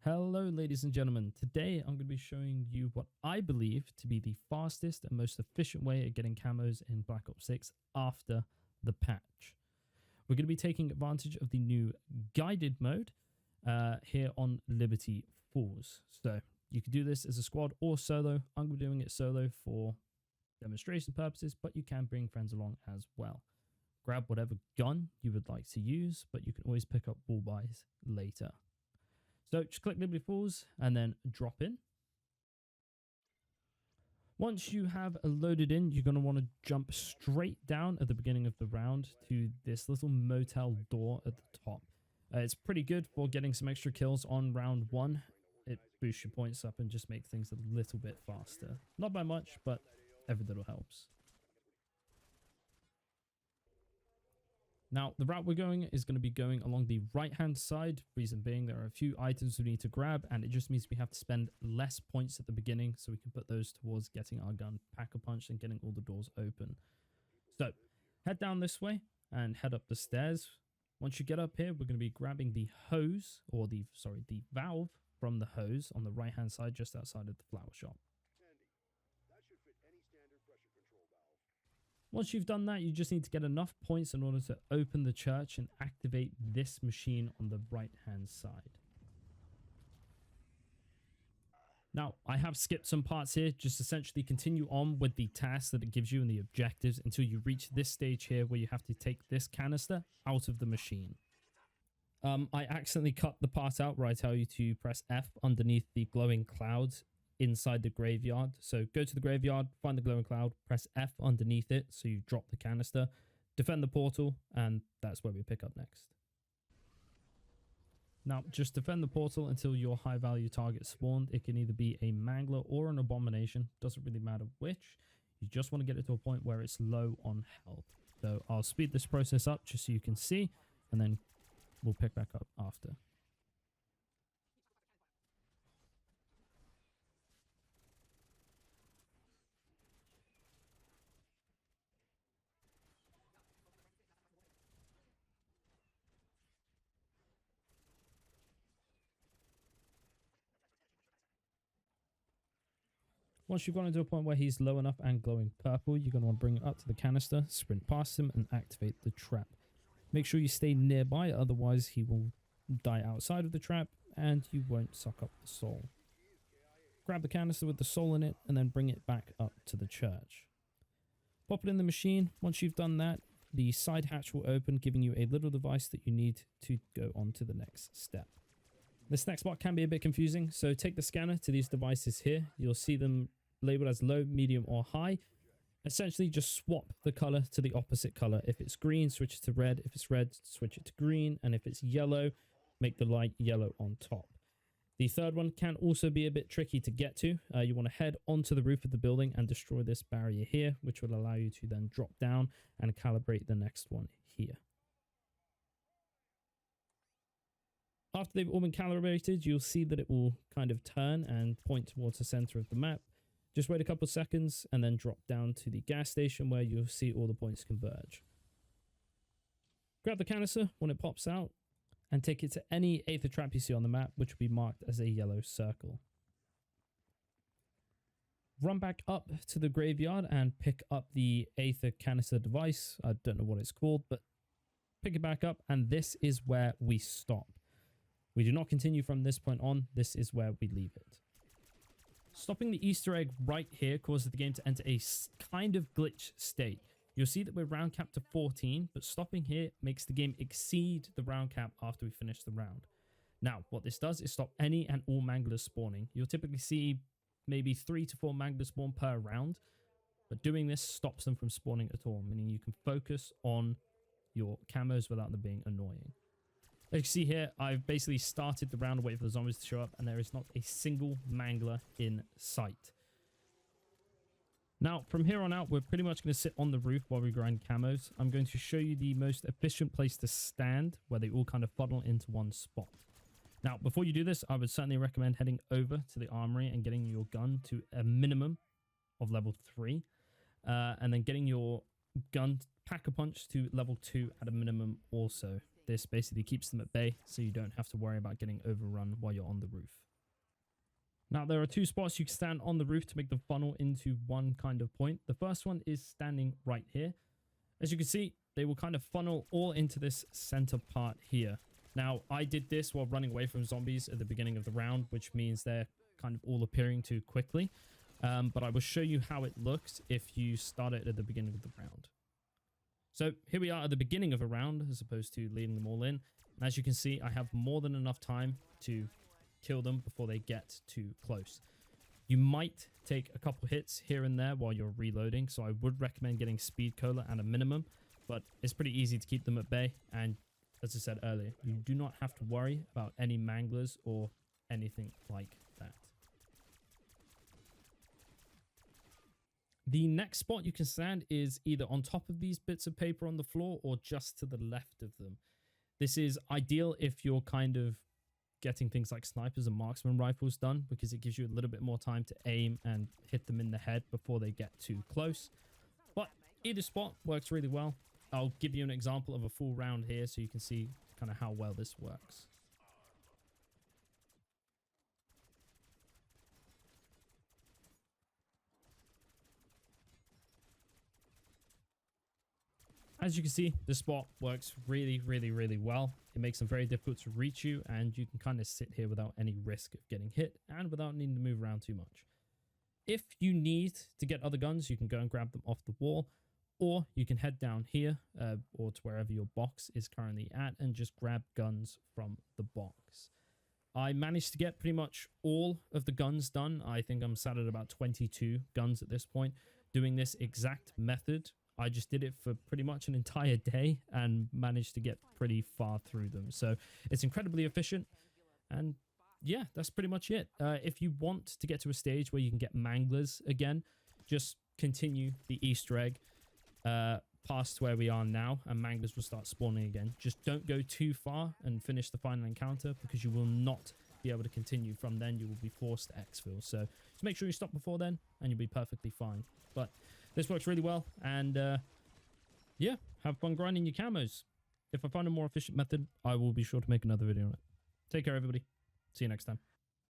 Hello ladies and gentlemen, today I'm going to be showing you what I believe to be the fastest and most efficient way of getting camos in Black Ops 6 after the patch. We're going to be taking advantage of the new guided mode here on Liberty Falls. So you can do this as a squad or solo. I'm going to be doing it solo for demonstration purposes, but you can bring friends along as well. Grab whatever gun you would like to use, but you can always pick up wall buys later. So just click Liberty Falls and then drop in. Once you have loaded in, you're going to want to jump straight down at the beginning of the round to this little motel door at the top. It's pretty good for getting some extra kills on round one. It boosts your points up and just makes things a little bit faster. Not by much, but every little helps. Now, the route we're going is going to be going along the right-hand side. Reason being, there are a few items we need to grab, and it just means we have to spend less points at the beginning, so we can put those towards getting our gun pack-a-punch and getting all the doors open. So, head down this way and head up the stairs. Once you get up here, we're going to be grabbing the hose, or the valve from the hose on the right-hand side, just outside of the flower shop. Once you've done that, you just need to get enough points in order to open the church and activate this machine on the right-hand side. Now, I have skipped some parts here, just essentially continue on with the tasks that it gives you and the objectives until you reach this stage here where you have to take this canister out of the machine. I accidentally cut the part out where I tell you to press F underneath the glowing clouds inside the graveyard. So go to the graveyard, find the glowing cloud, press F underneath it so you drop the canister, defend the portal, and that's where we pick up next. Now just defend the portal until your high value target spawned. It can either be a mangler or an abomination, doesn't really matter which. You just want to get it to a point where it's low on health. So I'll speed this process up just so you can see, and then we'll pick back up after. Once you've gotten to a point where he's low enough and glowing purple, you're going to want to bring it up to the canister, sprint past him, and activate the trap. Make sure you stay nearby, otherwise he will die outside of the trap, and you won't suck up the soul. Grab the canister with the soul in it, and then bring it back up to the church. Pop it in the machine. Once you've done that, the side hatch will open, giving you a little device that you need to go on to the next step. This next part can be a bit confusing, so take the scanner to these devices here. You'll see them labeled as low, medium, or high. Essentially, just swap the color to the opposite color. If it's green, switch it to red. If it's red, switch it to green. And if it's yellow, make the light yellow on top. The third one can also be a bit tricky to get to. You want to head onto the roof of the building and destroy this barrier here, which will allow you to then drop down and calibrate the next one here. After they've all been calibrated, you'll see that it will kind of turn and point towards the center of the map. Just wait a couple of seconds and then drop down to the gas station where you'll see all the points converge. Grab the canister when it pops out and take it to any Aether trap you see on the map, which will be marked as a yellow circle. Run back up to the graveyard and pick up the Aether canister device. I don't know what it's called, but pick it back up, and this is where we stop. We do not continue from this point on. This is where we leave it. Stopping the Easter egg right here causes the game to enter a kind of glitch state. You'll see that we're round cap to 14, but stopping here makes the game exceed the round cap after we finish the round. Now, what this does is stop any and all manglers spawning. You'll typically see maybe 3 to 4 manglers spawn per round, but doing this stops them from spawning at all, meaning you can focus on your camos without them being annoying. As you can see here, I've basically started the round, waiting for the zombies to show up, and there is not a single mangler in sight. Now, from here on out, we're pretty much going to sit on the roof while we grind camos. I'm going to show you the most efficient place to stand, where they all kind of funnel into one spot. Now, before you do this, I would certainly recommend heading over to the armory and getting your gun to a minimum of level 3, and then getting your gun pack-a-punch to level 2 at a minimum also. This basically keeps them at bay, so you don't have to worry about getting overrun while you're on the roof. Now, there are two spots you can stand on the roof to make the funnel into one kind of point. The first one is standing right here. As you can see, they will kind of funnel all into this center part here. Now, I did this while running away from zombies at the beginning of the round, which means they're kind of all appearing too quickly. But I will show you how it looks if you start it at the beginning of the round. So here we are at the beginning of a round as opposed to leading them all in. And as you can see, I have more than enough time to kill them before they get too close. You might take a couple hits here and there while you're reloading, so I would recommend getting speed cola at a minimum, but it's pretty easy to keep them at bay. And as I said earlier, you do not have to worry about any manglers or anything like that. The next spot you can stand is either on top of these bits of paper on the floor or just to the left of them. This is ideal if you're kind of getting things like snipers and marksman rifles done, because it gives you a little bit more time to aim and hit them in the head before they get too close. But either spot works really well. I'll give you an example of a full round here so you can see kind of how well this works. As you can see, the spot works really, really, really well. It makes them very difficult to reach you, and you can kind of sit here without any risk of getting hit and without needing to move around too much. If you need to get other guns, you can go and grab them off the wall, or you can head down here or to wherever your box is currently at and just grab guns from the box. I managed to get pretty much all of the guns done. I think I'm sat at about 22 guns at this point. Doing this exact method, I just did it for pretty much an entire day and managed to get pretty far through them. So it's incredibly efficient. And yeah, that's pretty much it. If you want to get to a stage where you can get manglers again, just continue the Easter egg past where we are now, and manglers will start spawning again. Just don't go too far and finish the final encounter, because you will not be able to continue from then. You will be forced to exfil. So just make sure you stop before then and you'll be perfectly fine. But this works really well, and yeah, have fun grinding your camos. If I find a more efficient method, I will be sure to make another video on it. Take care, everybody. See you next time.